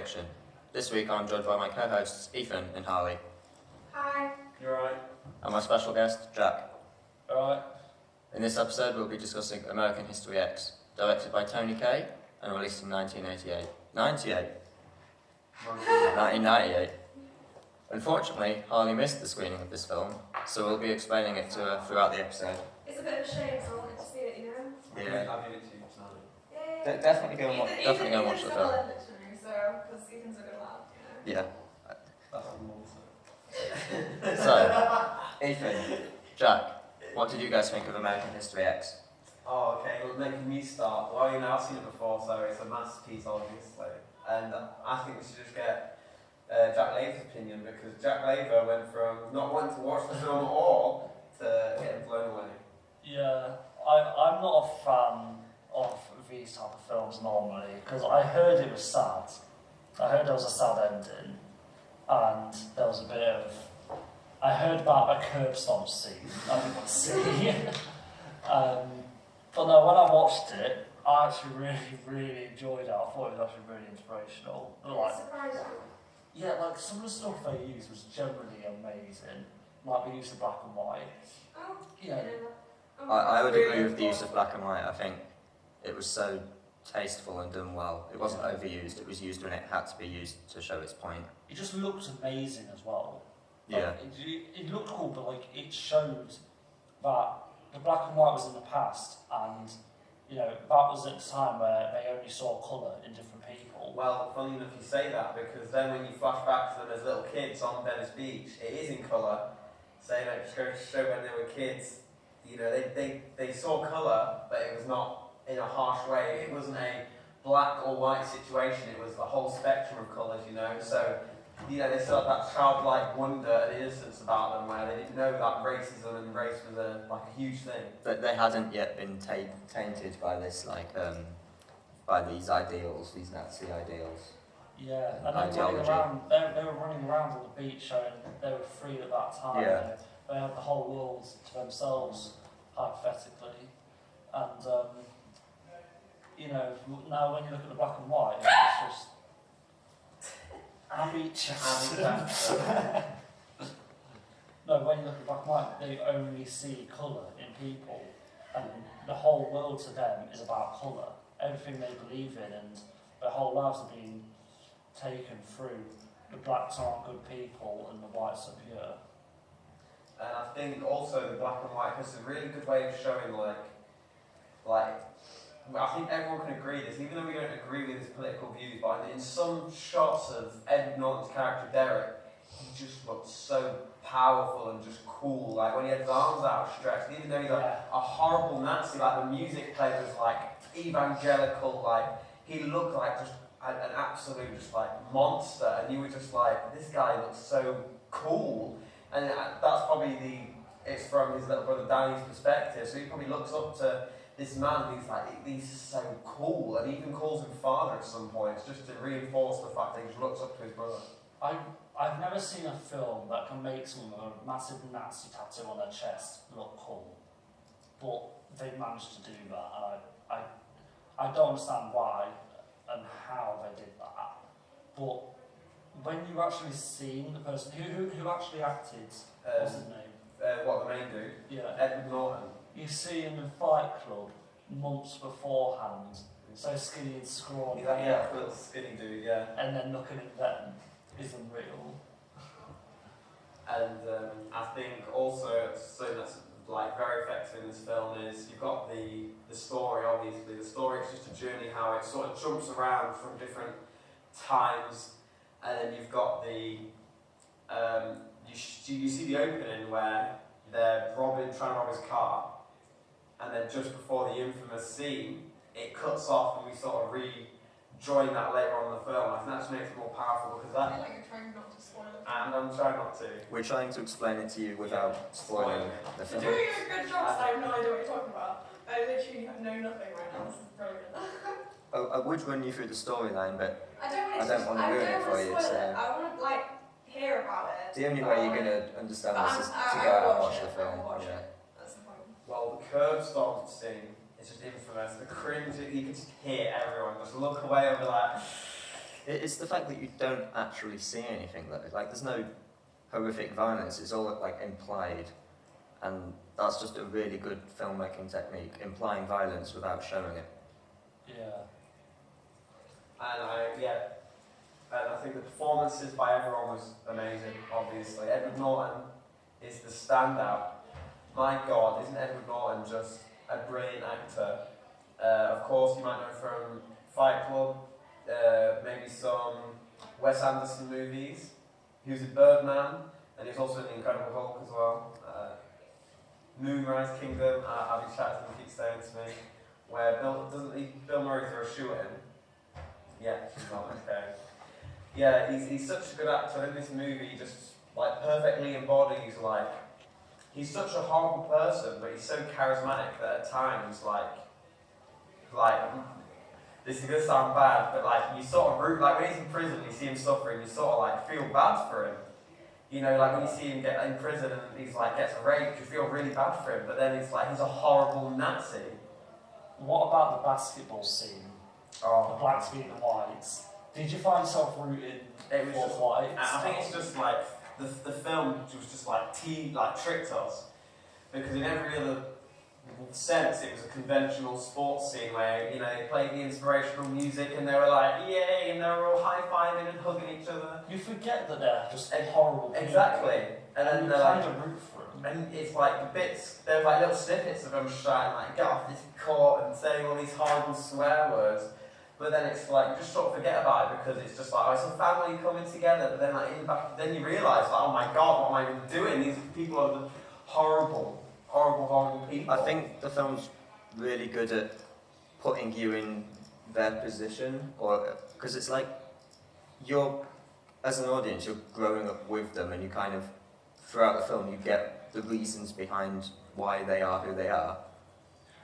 fiction. This week I'm joined by my co-hosts Ethan and Harley. Hi. You're right. And my special guest, Jack. Alright. In this episode we'll be discussing American History X, directed by Tony Kaye and released in 1998. Unfortunately, Harley missed the screening of this film, so we'll be explaining it to her throughout the episode. It's a bit of a shame because I wanted to see it, you know? Yeah. I'll give it to you tonight. Yay. Definitely go and watch the film. Because Ethan's a good lad, you know? Yeah. That's more So, Ethan, Jack, what did you guys think of American History X? Oh, okay, well, making me start. Well, you know, I've seen it before, so it's a masterpiece, obviously. And I think we should just get Jack Laver's opinion, because Jack Laver went from not wanting to watch the film at all to getting blown away. Yeah, I'm not a fan of these type of films normally, because I heard it was sad. I heard there was a sad ending, and there was a bit of... I heard about a curb stomp scene, I didn't see. But no, when I watched it, I actually really enjoyed it. I thought it was actually really inspirational. Like, Surprising. yeah, like some of the stuff they used was generally amazing. Like the use of black and white. Oh, Yeah. I would agree with the use of black and white. I think it was so tasteful and done well. It wasn't overused, it was used when it had to be used to show its point. It just looked amazing as well. Yeah. It looked cool, but like it showed that the black and white was in the past, and you know that was at the time where they only saw colour in different people. Well, funny enough you say that, because then when you flash back to them as little kids on Venice Beach, it is in colour. So, you know, it just goes to show when they were kids, you know, they saw colour, but it was not in a harsh way. It wasn't a black or white situation, it was the whole spectrum of colours, you know. So, you know, they still had that childlike wonder and innocence about them, where they didn't know that racism and race was a huge thing. But they hadn't yet been tainted by this, by these ideals, these Nazi ideals. Yeah, and they were running around on the beach showing they were free at that time. Yeah. You know, they had the whole world to themselves, hypothetically. And, you know, now when you look at the black and white, it's just... No, when you look at black and white, they only see colour in people, and the whole world to them is about colour. Everything they believe in, and their whole lives are being taken through. The blacks aren't good people, and the whites are pure. And I think also the black and white is a really good way of showing, I think everyone can agree this, even though we don't agree with his political views, but in some shots of Ed Norton's character Derek, he just looked so powerful and just cool. Like when he had his arms outstretched, even though he's a horrible Nazi, like the music played was like evangelical, like he looked like just an absolute just like monster, and you were just like, this guy looks so cool. And that's probably it's from his little brother Danny's perspective, so he probably looks up to this man and he's like, he's so cool, and he even calls him father at some points, just to reinforce the fact that he just looks up to his brother. I've never seen a film that can make someone with a massive Nazi tattoo on their chest look cool, but they managed to do that, and I don't understand why and how they did that. But when you actually seen the person who actually acted, what's his name? What, the main dude? Yeah. Edward Norton. You see him in Fight Club months beforehand, so skinny and scrawny. Yeah, little skinny dude, yeah. And then looking at them is unreal. And I think also something that's like very effective in this film is you've got the story, obviously. The story is just a journey, how it sort of jumps around from different times, and then you've got the you see the opening where they're trying to rob his car, and then just before the infamous scene, it cuts off and we sort of rejoin that later on in the film. I think that just makes it more powerful, because I that... feel like you're trying not to spoil it. And I'm trying not to. We're trying to explain it to you without spoiling the You're film. doing a good job, so I have no idea what you're talking about. I literally know nothing right now, this is brilliant. I would run you through the storyline, but I don't want to ruin it for you, spoil so... it. I want to, hear about it. The only way you're going to understand But this is to I go out and watch watch it, the film. I watch Yeah. it. That's the point. Well, the curb stomp scene is just infamous. The cringe, you can just hear everyone just look away and be like, It's the fact that you don't actually see anything though. Like there's no horrific violence. It's all like implied, and that's just a really good filmmaking technique, implying violence without showing it. Yeah. And I think the performances by everyone was amazing. Obviously, Edward Norton is the standout. My God, isn't Edward Norton just a brilliant actor? Of course, you might know from Fight Club, maybe some Wes Anderson movies. He was in Birdman, and he was also in The Incredible Hulk as well. Moonrise Kingdom, Abby Chatterton keeps saying to me, where Bill Murray throw a shoe at him? Yeah, he's not okay. Yeah, he's such a good actor. In this movie, he just like perfectly embodies like he's such a horrible person, but he's so charismatic that at times like this is gonna sound bad, but like you sort of root like when he's in prison, you see him suffering, you sort of like feel bad for him. You know, like when you see him get in prison and he's like gets raped, you feel really bad for him. But then it's like he's a horrible Nazi. What about the basketball scene? Oh, The blacks beating the whites. Did you find yourself rooting it was for just. whites? I think it's just like the film was just like tricked us, because in every other sense it was a conventional sports scene where they played the inspirational music and they were like yay and they were all high-fiving and hugging each other. You forget that they're just horrible people. Exactly. And then you they're kind like, of root for them. and it's like the bits, there's like little snippets of them shouting like get off this court and saying all these horrible swear words, but then it's like you just sort of forget about it because it's just like, oh, it's a family coming together, but then like in the back, then you realise like, oh my God, what am I even doing? These people are the horrible people. I think the film's really good at putting you in their position, or because it's like you're, as an audience, you're growing up with them, and you kind of throughout the film you get the reasons behind why they are who they are,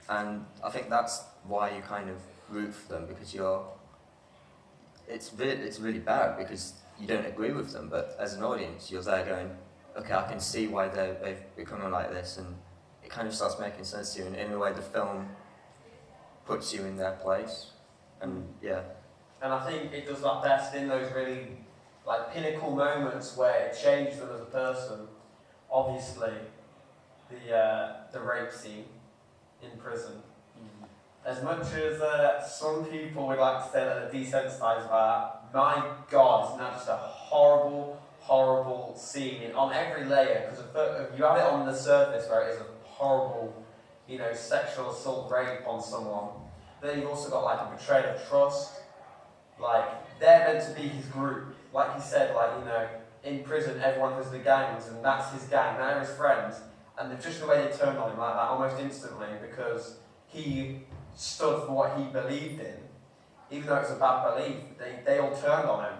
and I think that's why you kind of root for them, because it's really bad because you don't agree with them, but as an audience you're there going, okay, I can see why they've become like this, and it kind of starts making sense to you, and in a way the film puts you in their place, and yeah. And I think it does that best in those really like pinnacle moments where it changed them as a person. Obviously, the rape scene in prison. As much as some people would like to say that they're desensitised about that, my God, isn't that just a horrible scene on every layer? Because you have it on the surface where it is a horrible, sexual assault, rape on someone. Then you've also got like a betrayal of trust. Like they're meant to be his group. Like he said, in prison everyone has the gangs, and that's his gang. They're his friends, and just the way they turned on him like that almost instantly because he stood for what he believed in, even though it's a bad belief. They all turned on him,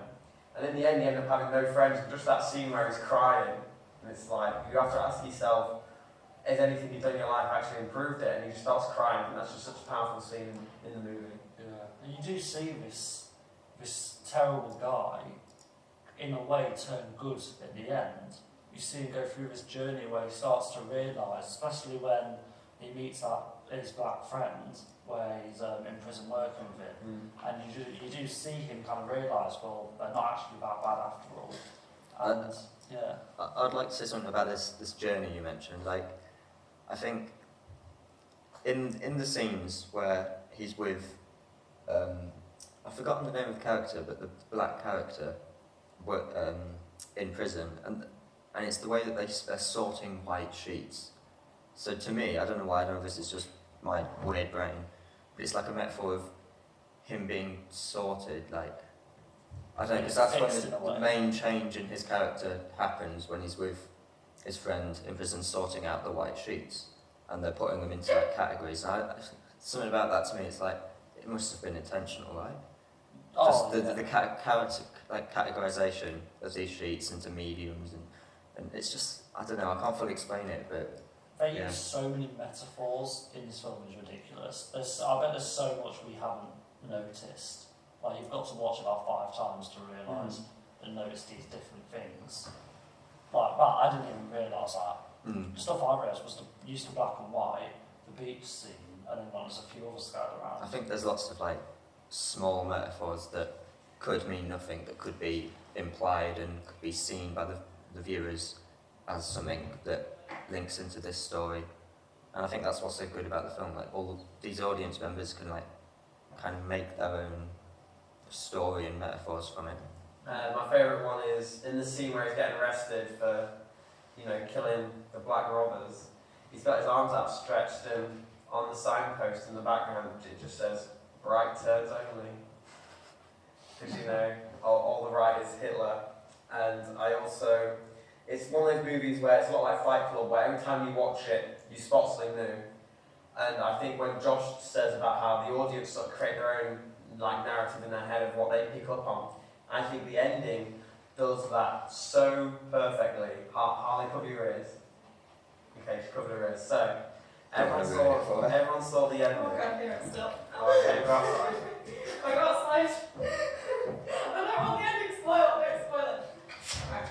and in the end, he ended up having no friends. Just that scene where he's crying, and it's like you have to ask yourself, has anything you've done in your life actually improved it? And he just starts crying, and that's just such a powerful scene in the movie. Yeah, and you do see this terrible guy, in a way, turn good at the end. You see him go through this journey where he starts to realise, especially when he meets his black friend, where he's in prison working with him, and you do see him kind of realise, well, they're not actually that bad after all. And yeah, I'd like to say something about this journey you mentioned. Like, I think in the scenes where he's with, I've forgotten the name of the character, but the black character, in prison, and it's the way that they're sorting white sheets. So to me, I don't know why, I know this is just my weird brain, but it's like a metaphor of him being sorted, like, I don't know, because that's when the main change in his character happens, when he's with his friend in prison sorting out the white sheets, and they're putting them into like categories. And something about that to me, it's like, it must have been intentional, right? Just the character, like categorization of these sheets into mediums, and it's just, I don't know, I can't fully explain it, but they use so many metaphors in this film, is ridiculous. I bet there's so much we haven't noticed. Like, you've got to watch it about 5 times to realise and notice these different things. Like that, I didn't even realise that. The stuff I realised was the use of black and white, the beach scene, and then there's a few others scattered around. I think there's lots of like small metaphors that could mean nothing, that could be implied and could be seen by the viewers as something that links into this story. And I think that's what's so good about the film. Like all these audience members can like kind of make their own story and metaphors from it. My favourite one is in the scene where he's getting arrested for, killing the black robbers. He's got his arms outstretched, and on the signpost in the background it just says "Right turns only," because all the right is Hitler. And it's one of those movies where it's a lot like Fight Club, where every time you watch it, you spot something new. And I think when Josh says about how the audience sort of create their own narrative in their head of what they pick up on, I think the ending does that so perfectly. Harley, cover your ears. Okay, she covered her ears. So, everyone saw the ending. Oh, I can't hear it still. Okay, go outside. I go outside. I don't want the ending spoiled. Don't spoil it. Alright.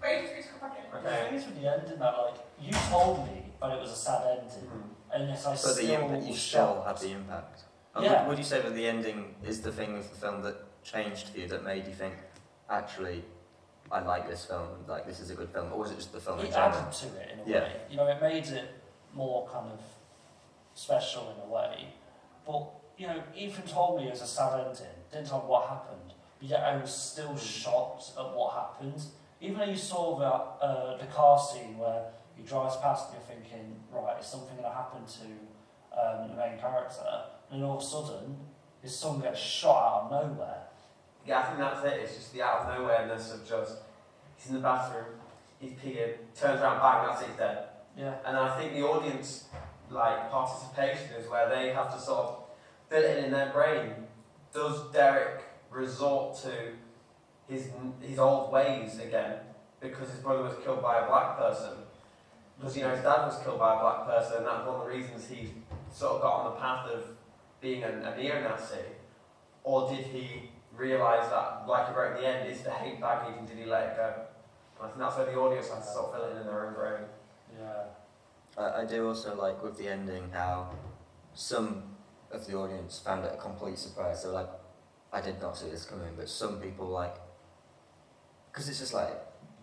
Wait for me to come back in. The thing is with the ending that, like, you told me that it was a sad ending, and yet I But still you was still had shocked. the impact. And Yeah. would you say that the ending is the thing of the film that changed for you, that made you think, actually, I like this film, like this is a good film, or was it just the film in It general? added to it in a Yeah. way. It made it more kind of special in a way. But, Ethan told me it was a sad ending, didn't tell me what happened, but yet I was still shocked at what happened. Even though you saw that the car scene where he drives past and you're thinking, right, is something going to happen to the main character? And all of a sudden, his son gets shot out of nowhere. Yeah, I think that's it. It's just the out of nowhereness of he's in the bathroom, he's peeing, turns around, bang, that's it, he's dead. Yeah. And I think the audience participation is where they have to sort of fill it in their brain. Does Derek resort to his old ways again because his brother was killed by a black person? Because his dad was killed by a black person, and that's one of the reasons he sort of got on the path of being a neo-Nazi. Or did he realise that, like he wrote at the end, is the hate baggage, and did he let it go? And I think that's where the audience has to sort of fill it in their own brain. Yeah. I do also like with the ending how some of the audience found it a complete surprise. So like, I did not see this coming, but some people because it's just like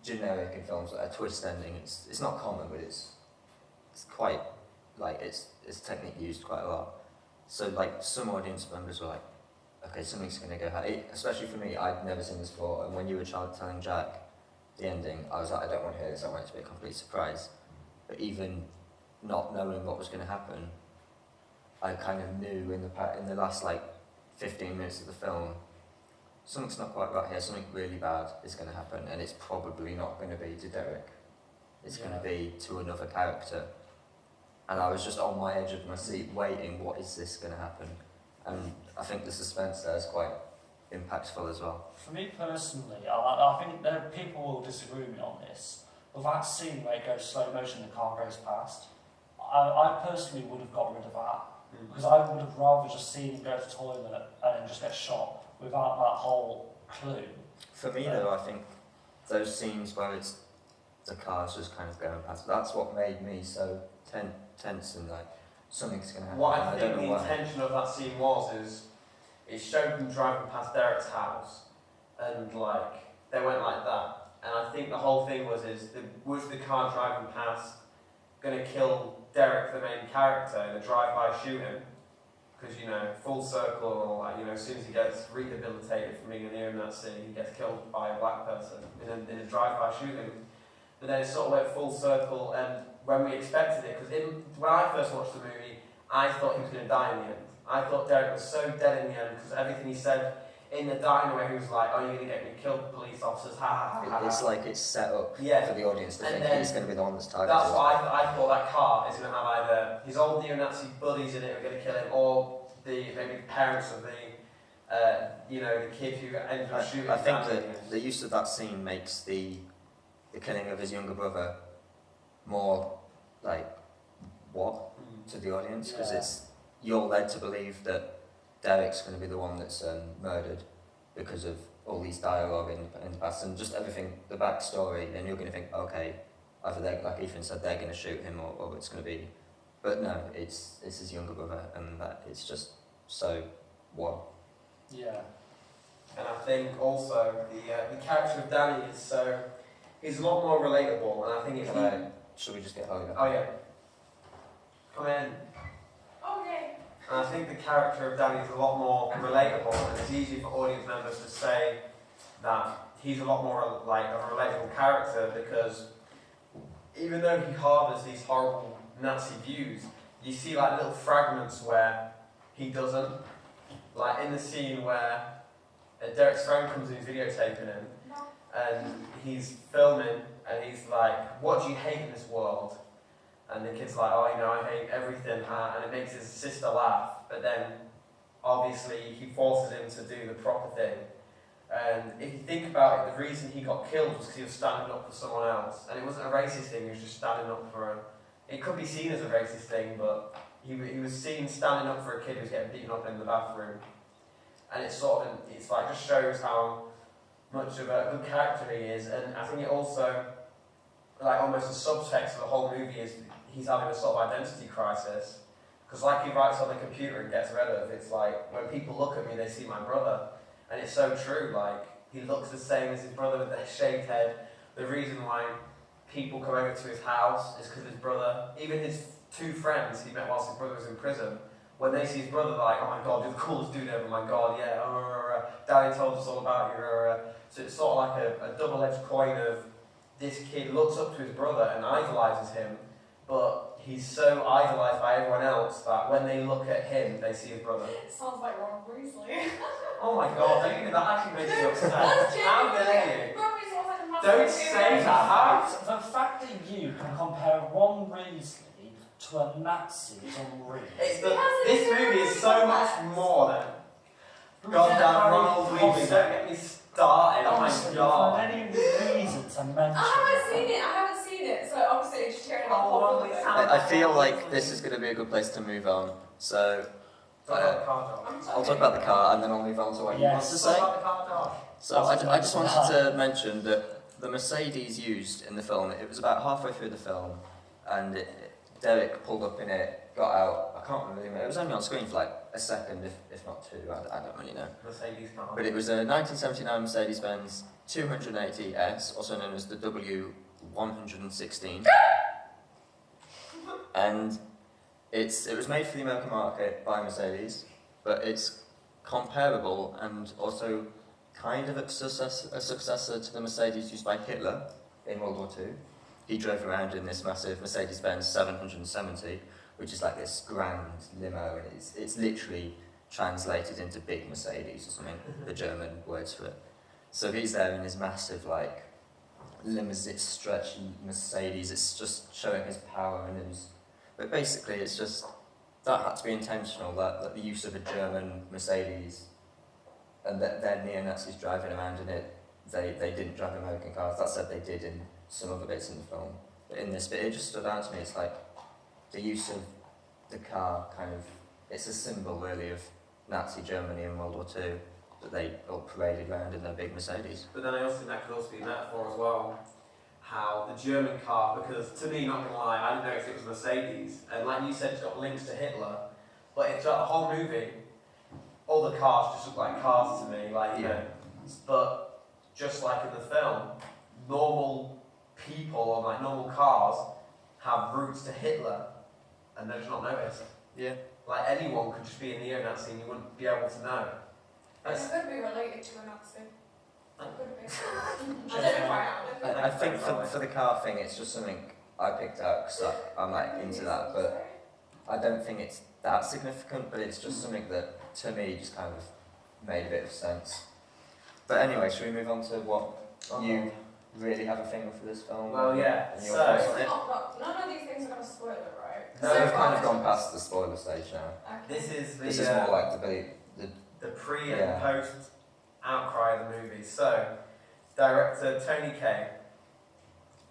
generic in films, like a twist ending. It's not common, but it's quite it's technique used quite a lot. So some audience members were like, okay, something's going to go. Especially for me, I'd never seen this before, and when you were telling Jack the ending, I was like, I don't want to hear this. I want it to be a complete surprise. But even not knowing what was going to happen, I kind of knew in the last 15 minutes of the film, something's not quite right here. Something really bad is going to happen, and it's probably not going to be to Derek. It's going to be to another character. And I was just on my edge of my seat, waiting. What is this going to happen? And I think the suspense there is quite impactful as well. For me personally, I think that people will disagree with me on this, but that scene where it goes slow motion, the car goes past, I personally would have got rid of that. Because I would have rather just seen him go to the toilet and then just get shot without that whole clue. For me though, I think those scenes where it's the cars just kind of going past, that's what made me so tense and something's going to happen. What I think don't the know why. intention of that scene is it showed them driving past Derek's house, and they went like that. And I think the whole thing was the car driving past going to kill Derek, the main character, in a drive-by shooting? Because full circle and all that. As soon as he gets rehabilitated from being a neo-Nazi, he gets killed by a black person in a drive-by shooting. But then it sort of went full circle, and when we expected it, because when I first watched the movie, I thought he was going to die in the end. I thought Derek was so dead in the end because everything he said in the diner where he was like, "Oh, you're going to get me killed, police officers, ha ha ha ha." It's like it's set up for the audience to And think then he's going to be the one that's targeted. That's why I thought that car is going to have either his old neo-Nazi buddies in it who are going to kill him, or maybe the parents of the kid who ended up shooting. I think that the use of that scene makes the killing of his younger brother more to the audience, because you're led to believe that Derek's going to be the one that's murdered because of all these dialogue in the past and just everything, the backstory, and you're going to think, okay, either they, like Ethan said, they're going to shoot him or it's going to be, but no, it's his younger brother, and that it's just so Yeah. And I think also the character of Danny is he's a lot more relatable, and I think if Should we just get Holly? Oh yeah. Come in. Oh, yay. And I think the character of Danny is a lot more relatable, and it's easy for audience members to say that he's a lot more like a relatable character, because even though he harbours these horrible Nazi views, you see like little fragments where he doesn't. Like in the scene where Derek's friend comes in, he's videotaping him, and he's filming, and he's like, "What do you hate in this world?" And the kid's like, "Oh, you know, I hate everything," and it makes his sister laugh. But then, obviously, he forces him to do the proper thing. And if you think about it, the reason he got killed was because he was standing up for someone else, and it wasn't a racist thing. He was just standing up for a. It could be seen as a racist thing, but he was seen standing up for a kid who was getting beaten up in the bathroom. And it's like just shows how much of a good character he is, and I think it also, like almost the subtext of the whole movie is he's having a sort of identity crisis, because like he writes on the computer and gets rid of, it's like when people look at me they see my brother, and it's so true. Like he looks the same as his brother with the shaved head. The reason why people come over to his house is because his brother, even his two friends he met whilst his brother was in prison, when they see his brother, they're like, "Oh my god, you're the coolest dude ever, my god, yeah, Daddy told us all about you." So it's sort of like a double-edged coin of this kid looks up to his brother and idolises him, but he's so idolised by everyone else that when they look at him, they see his brother. It sounds like Ron Weasley. Oh my god, don't even, that actually makes me upset. That's How genuinely- dare you? Ron Weasley was like a massive Don't hero. say that. The fact that you can compare Ron Weasley to a Nazi is unreal. This movie is so much more than goddamn Ronald Weasley. Don't get me started. Oh my Honestly, god. for any reason to mention I haven't seen it, so obviously it's just hearing about Oh, pop Ron culture. Weasley. I feel like this is going to be a good place to move on. So I'll talk about the car, and then I'll move on to what you want to Yes. say. Car. So I just wanted to mention that the Mercedes used in the film, it was about halfway through the film, and Derek pulled up in it, got out. I can't remember. It was only on screen for like a second, if not two. I don't really know. Mercedes car. But it was a 1979 Mercedes-Benz 280S, also known as the W116, and it was made for the American market by Mercedes, but it's comparable and also kind of a successor to the Mercedes used by Hitler in World War II. He drove around in this massive Mercedes-Benz 770, which is like this grand limo, and it's literally translated into big Mercedes or something, the German words for it. So he's there in his massive like limousine stretch Mercedes. It's just showing his power and his. But basically, it's just that had to be intentional. That the use of a German Mercedes, and that they're neo-Nazis driving around in it. They didn't drive American cars. That said, they did in some other bits in the film. But in this bit, it just stood out to me. It's like the use of the car kind of. It's a symbol really of Nazi Germany in World War II. That they all paraded around in their big Mercedes. But then I also think that could also be a metaphor as well. How the German car, because to me, not gonna lie, I didn't notice it was Mercedes, and like you said, it's got links to Hitler. But it's got the whole movie. All the cars just look like cars to me, like you know. But just like in the film, normal people or like normal cars have roots to Hitler, and they're just not noticed. Yeah. Like anyone could just be a neo-Nazi and you wouldn't be able to know. It's going to be related to a Nazi. Could be. I don't know if I am. I think for the car thing, it's just something I picked out because I'm like into that, but I don't think it's that significant, but it's just something that to me just kind of made a bit of sense. But anyway, should we move on to what you really have a thing for this film? Well, yeah. And your So- thoughts on it? None of these things are going to spoil it, right? No, So we've far, kind of gone past the spoiler stage now. Okay. This is This is more like the pre and Yeah. post outcry of the movie. So, director Tony Kaye,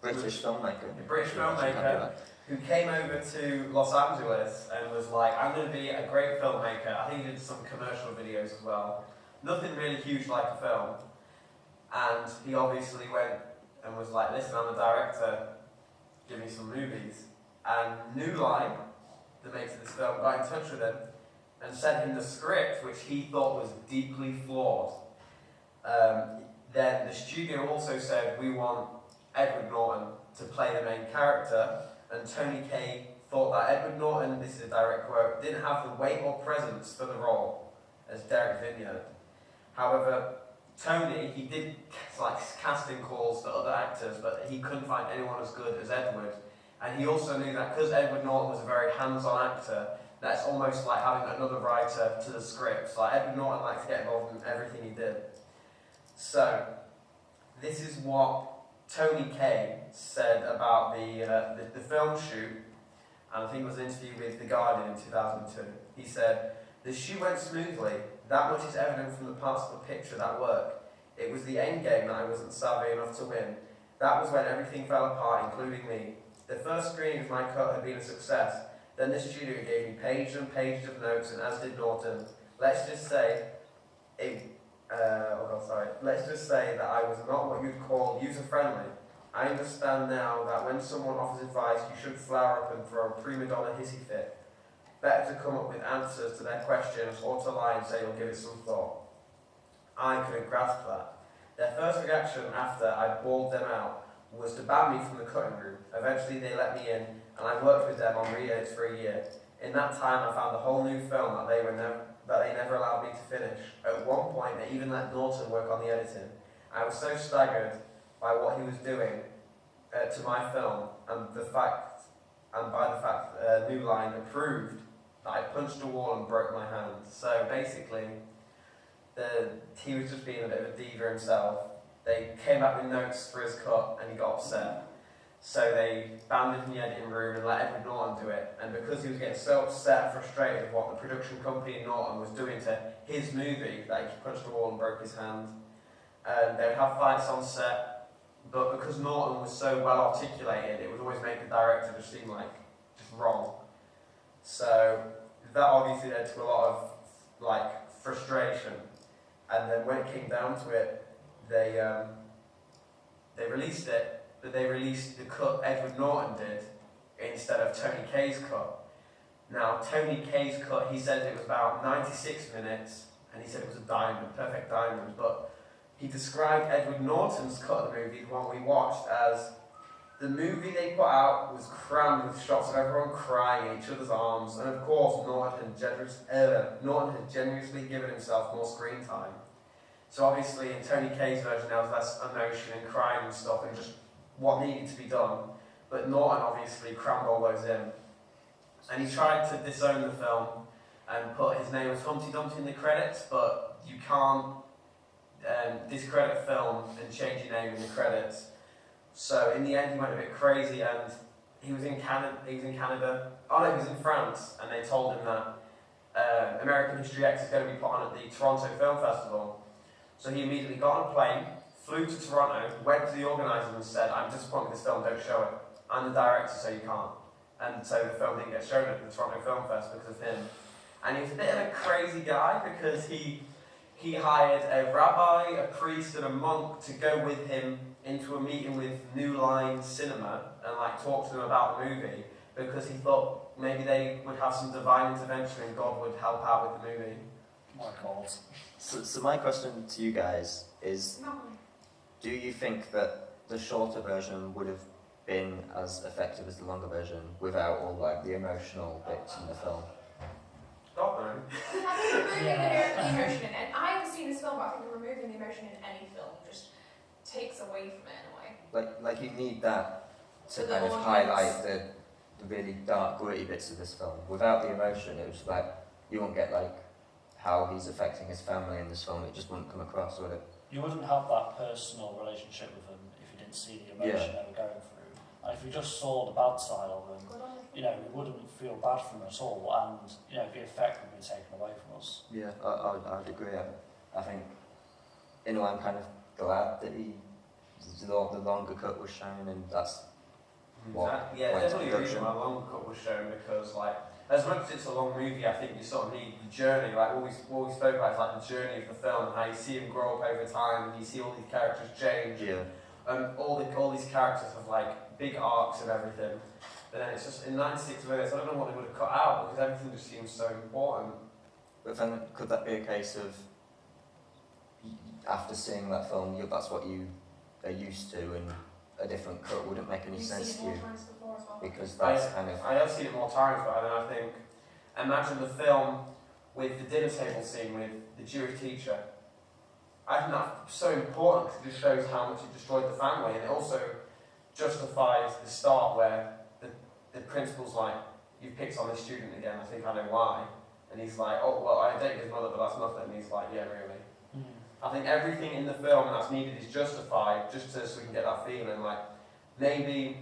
British filmmaker. The British filmmaker. who came over to Los Angeles and was like, "I'm going to be a great filmmaker." I think he did some commercial videos as well. Nothing really huge like a film. And he obviously went and was like, "Listen, I'm a director, give me some movies." And New Line, the maker of this film, got in touch with him and sent him the script, which he thought was deeply flawed. Then the studio also said, we want Edward Norton to play the main character, and Tony Kaye thought that Edward Norton, this is a direct quote, didn't have the weight or presence for the role as Derek Vineyard. However, Tony, he did like casting calls for other actors, but he couldn't find anyone as good as Edward. And he also knew that because Edward Norton was a very hands-on actor, that's almost like having another writer to the script. Like Edward Norton liked to get involved in everything he did. So, this is what Tony Kaye said about the film shoot, and I think it was an interview with The Guardian in 2002. He said, "The shoot went smoothly. That much is evident from the parts of the picture that work. It was the end game that I wasn't savvy enough to win. That was when everything fell apart, including me. The first screening of my cut had been a success. Then the studio gave me pages and pages of notes, and as did Norton. Let's just say that I was not what you'd call user-friendly. I understand now that when someone offers advice, you should flower up and throw a prima donna hissy fit. Better to come up with answers to their questions or to lie and say you'll give it some thought." I couldn't grasp that. Their first reaction after I bawled them out was to ban me from the cutting room. Eventually they let me in, and I worked with them on re-edits for a year. In that time I found a whole new film that they never allowed me to finish. At one point they even let Norton work on the editing. I was so staggered by what he was doing to my film, and by the fact New Line approved, that I punched a wall and broke my hand. So basically, he was just being a bit of a diva himself. They came back with notes for his cut and he got upset. So they banned him from the editing room and let Edward Norton do it. And because he was getting so upset and frustrated with what the production company in Norton was doing to his movie, that he punched the wall and broke his hand. And they would have fights on set, but because Norton was so well articulated, it would always make the director just seem like just wrong. So that obviously led to a lot of like frustration. And then when it came down to it, they released it, but they released the cut Edward Norton did instead of Tony Kaye's cut. Now, Tony Kaye's cut, he said it was about 96 minutes, and he said it was a diamond, perfect diamond, but he described Edward Norton's cut of the movie, the one we watched, as the movie they put out was crammed with shots of everyone crying in each other's arms, and of course Norton had generously given himself more screen time. So obviously in Tony Kaye's version there was less emotion and crying and stuff and just what needed to be done, but Norton obviously crammed all those in. And he tried to disown the film and put his name as Humpty Dumpty in the credits, but you can't discredit film and change your name in the credits. So in the end he went a bit crazy, and he was in Canada, he was in France, and they told him that American History X is going to be put on at the Toronto Film Festival. So he immediately got on a plane, flew to Toronto, went to the organisers and said, "I'm disappointed with this film, don't show it. I'm the director, so you can't." And so the film didn't get shown at the Toronto Film Fest because of him. And he was a bit of a crazy guy because he hired a rabbi, a priest and a monk to go with him into a meeting with New Line Cinema and like talk to them about the movie, because he thought maybe they would have some divine intervention and God would help out with the movie. My God. So my question to you guys is, do you think that the shorter version would have been as effective as the longer version without all like the emotional bits in the film? God no. I think removing the emotion in it, I haven't seen this film, but I think removing the emotion in any film just takes away from it in a way. Like you need that to For the kind of audience. highlight the really dark, gritty bits of this film. Without the emotion, it was like you won't get like how he's affecting his family in this film. It just wouldn't come across, would it? You wouldn't have that personal relationship with them if you didn't see the emotion they were going through. And if you just saw the bad side of them, you know, we wouldn't feel bad for them at all, and you know, the effect would be taken away from us. Yeah, I'd agree. I think, you know, I'm kind of glad that the longer cut was shown, and that's what Yeah, went to definitely a reason production. why the long cut was shown, because like as much as it's a long movie, I think you sort of need the journey. Like what we spoke about is like the journey of the film and how you see him grow up over time, and you see all these characters change. Yeah. All these characters have like big arcs and everything. But then it's just in 96 minutes, I don't know what they would have cut out because everything just seems so important. But then could that be a case of after seeing that film, that's what you are used to, and a different cut wouldn't make any You've sense seen to it you more times before as well. because that's kind of I have seen it more times, but then I think, imagine the film with the dinner table scene with the Jewish teacher. I think that's so important because it just shows how much it destroyed the family, and it also justifies the start where the principal's like, "You've picked on this student again, I think I know why." And he's like, "Oh, well, I dated his mother, but that's nothing." And he's like, "Yeah, really." I think everything in the film that's needed is justified just so we can get that feeling. Like, maybe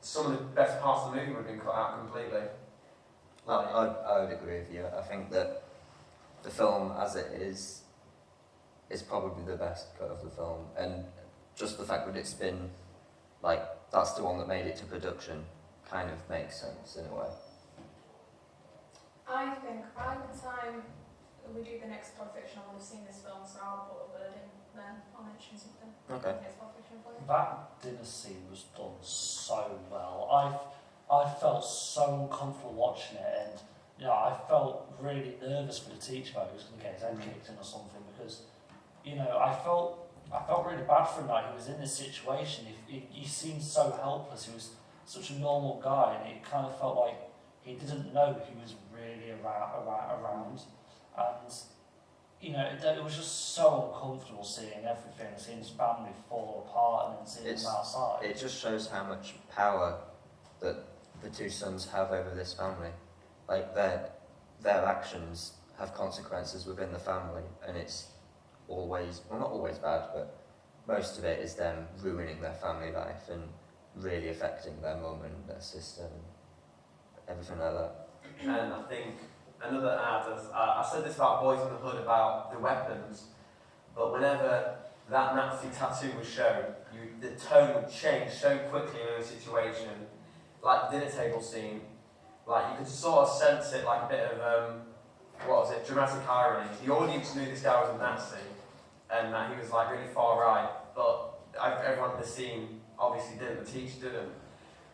some of the best parts of the movie would have been cut out completely. I would agree with you. I think that the film as it is probably the best cut of the film, and just the fact that it's been like that's the one that made it to production kind of makes sense in a way. I think by the time we do the next Pulp Fiction, I will have seen this film, so I'll put a word in then. I'll mention something. Okay. It's Pulp Fiction for you. That dinner scene was done so well. I felt so uncomfortable watching it, and you know, I felt really nervous for the teacher that he was going to get his head kicked in or something, because you know, I felt really bad for him that he was in this situation. He seemed so helpless. He was such a normal guy, and it kind of felt like he didn't know he was really around. And you know, it was just so uncomfortable seeing everything, seeing his family fall apart, and then seeing him outside. It just shows how much power that the two sons have over this family. Like their actions have consequences within the family, and it's always, well, not always bad, but most of it is them ruining their family life and really affecting their mum and their sister and everything like that. And I think another ad, I said this about Boys in the Hood about the weapons, but whenever that Nazi tattoo was shown, the tone would change so quickly in a situation, like the dinner table scene, like you could sort of sense it like a bit of, dramatic irony. The audience knew this guy was a Nazi, and that he was like really far right, but everyone in the scene obviously didn't, the teacher didn't.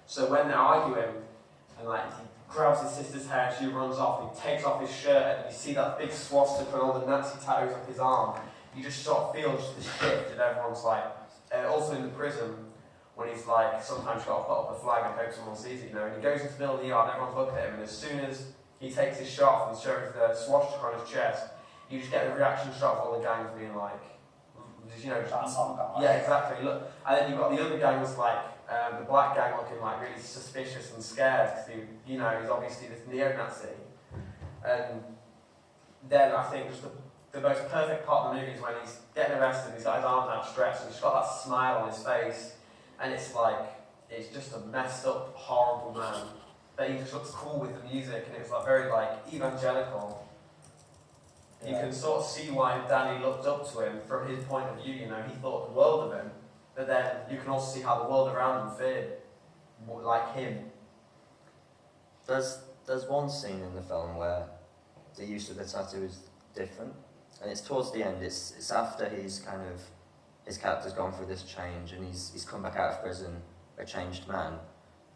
So when they're arguing, and like he grabs his sister's hair, she runs off, and he takes off his shirt, and you see that big swastika and all the Nazi tattoos up his arm, you just sort of feel just this shift, and everyone's like, also in the prison, when he's like, sometimes got to put up a flag and hope someone sees it, you know, and he goes into the middle of the yard, and everyone's looking at him, and as soon as he takes his shirt off and shows the swastika on his chest, you just get the reaction shot of all the gangs being like, you know, That's all gone. yeah, exactly. Look, and then you've got the other gangs like the black gang looking like really suspicious and scared because he's obviously this neo-Nazi. And then I think just the most perfect part of the movie is when he's getting arrested, he's got his arms outstretched, and he's got that smile on his face, and it's like it's just a messed up, horrible man. But he just looks cool with the music, and it's like very like evangelical. You can sort of see why Danny looked up to him from his point of view. You know, he thought the world of him, but then you can also see how the world around him feared, like him. There's one scene in the film where the use of the tattoo is different, and it's towards the end. It's after his character's gone through this change, and he's come back out of prison a changed man,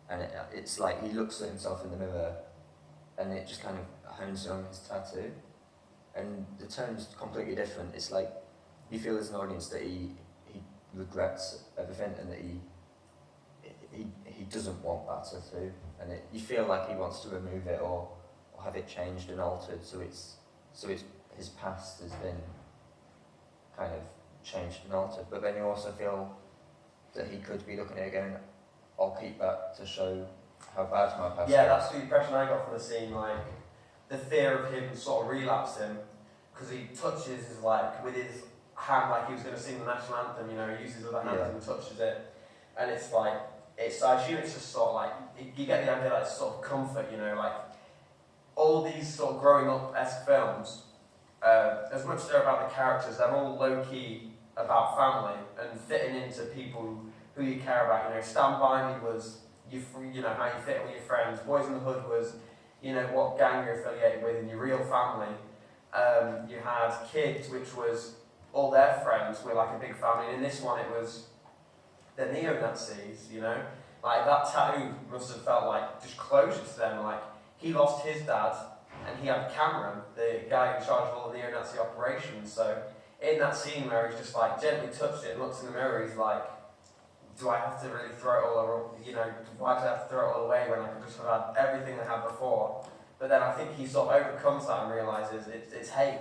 and it's like he looks at himself in the mirror, and it just kind of hones in on his tattoo. And the tone's completely different. It's like you feel as an audience that he regrets everything, and that he doesn't want that tattoo, and you feel like he wants to remove it or have it changed and altered, so it's his past has been kind of changed and altered. But then you also feel that he could be looking at it going, "I'll keep that to show how bad my past is." Yeah, that's the impression I got from the scene. Like the fear of him sort of relapsing, because he touches his like with his hand like he was going to sing the national anthem. You know, he uses his other hand and touches it, and it's like I assume it's just sort of like you get the idea that it's sort of comfort. You know, like all these sort of growing up-esque films, as much as they're about the characters, they're all low key about family and fitting into people who you care about. You know, Stand By Me was you know how you fit in with your friends. Boys in the Hood was what gang you're affiliated with and your real family. You had Kids, which was all their friends were like a big family, and in this one it was the neo-Nazis, you know? Like that tattoo must have felt like just closure to them. Like he lost his dad and he had Cameron, the guy in charge of all the neo-Nazi operations, so in that scene where he's just like gently touched it and looks in the mirror, he's like, do I have to really throw it all, you know, why do I have to throw it all away when I could just have had everything I had before? But then I think he sort of overcomes that and realises it's hate.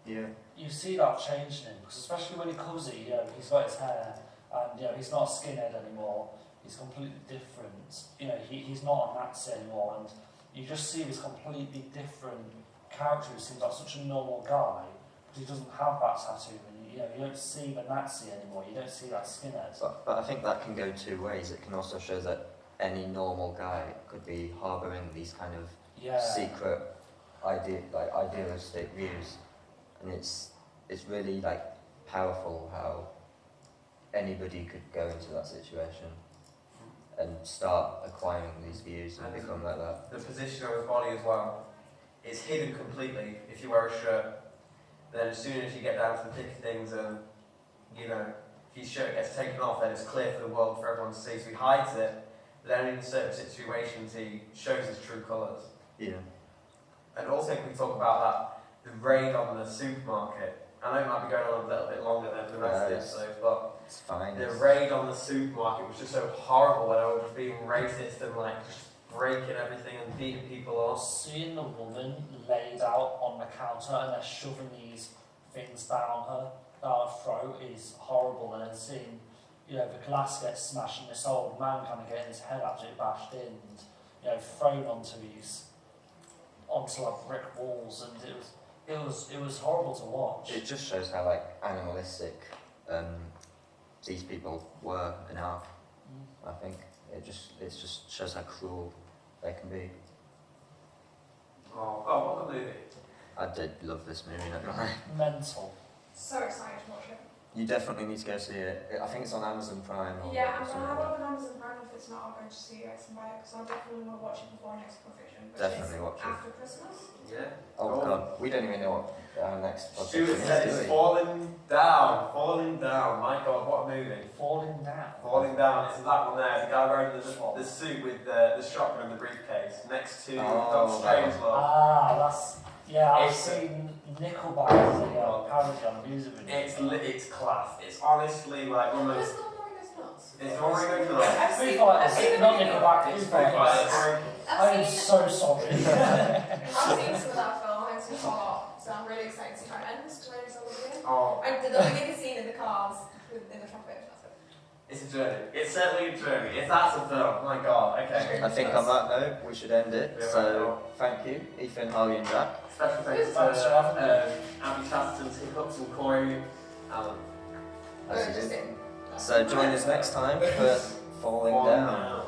Yeah. You see that change in him, because especially when he covers it, you know, he's got his hair, and you know, he's not a skinhead anymore. He's completely different. You know, he's not a Nazi anymore, and you just see this completely different character who seems like such a normal guy, but he doesn't have that tattoo. And you know, you don't see the Nazi anymore. You don't see that skinhead. But I think that can go two ways. It can also show that any normal guy could be harbouring these kind of secret idealistic views, and it's really like powerful how anybody could go into that situation and start acquiring these views and become like that. The position of his body as well is hidden completely if you wear a shirt. Then as soon as you get down to the thick of things and, you know, if his shirt gets taken off, then it's clear for the world, for everyone to see. So he hides it, but then in certain situations he shows his true colours. Yeah. And also if we talk about that, the raid on the supermarket, I know it might be going on a little bit longer than the rest of the episode, but it's fine. The raid on the supermarket was just so horrible when I was just being racist and like just breaking everything and beating people off. Seeing the woman laid out on the counter and they're shoving these things down her throat is horrible. And then seeing, you know, the glass get smashed and this old man kind of getting his head absolutely bashed in and, you know, thrown onto like brick walls, and it was horrible to watch. It just shows how like animalistic these people were and are. I think it just shows how cruel they can be. Oh, what a movie! I did love this movie, not gonna lie. Mental. So excited to watch it. You definitely need to go see it. I think it's on Amazon Prime. Or Yeah, I'm something gonna have like it on Amazon Prime. If it's not, I'll go to see it and buy it because I definitely want to watch it before next Conviction. Definitely watch it. After Christmas. Yeah. Oh god, we don't even know what our next podcast Stuart is, said do it's we? falling down. My God, what a movie! Falling down. Falling down. It's that one there. The guy wearing the suit with the shotgun and the briefcase next to Dr. Strangelove. That's I've It's- seen Nickelback parody on the music video. It's class. It's honestly like one of It's those. not boring as nuts. It's one of those. I've Foo seen Fighters, not Nickelback, It's Foo Foo Fighters. Fighters. I am I've seen so sorry. some of that film. I've seen a lot, so I'm really excited to see how it ends because I just love it. Oh, I did the beginning scene in the cars in the traffic. That's it. it's a journey. It's certainly a journey. If that's a film, my God. Okay. I think on that note we should end it. Yeah, So thank you, Ethan, Harley and Jack. Special thanks Thanks for having me. to Abby Chasterton's Hiccups and Corey Allen. As you Just did. it. So join us next time for Falling Down.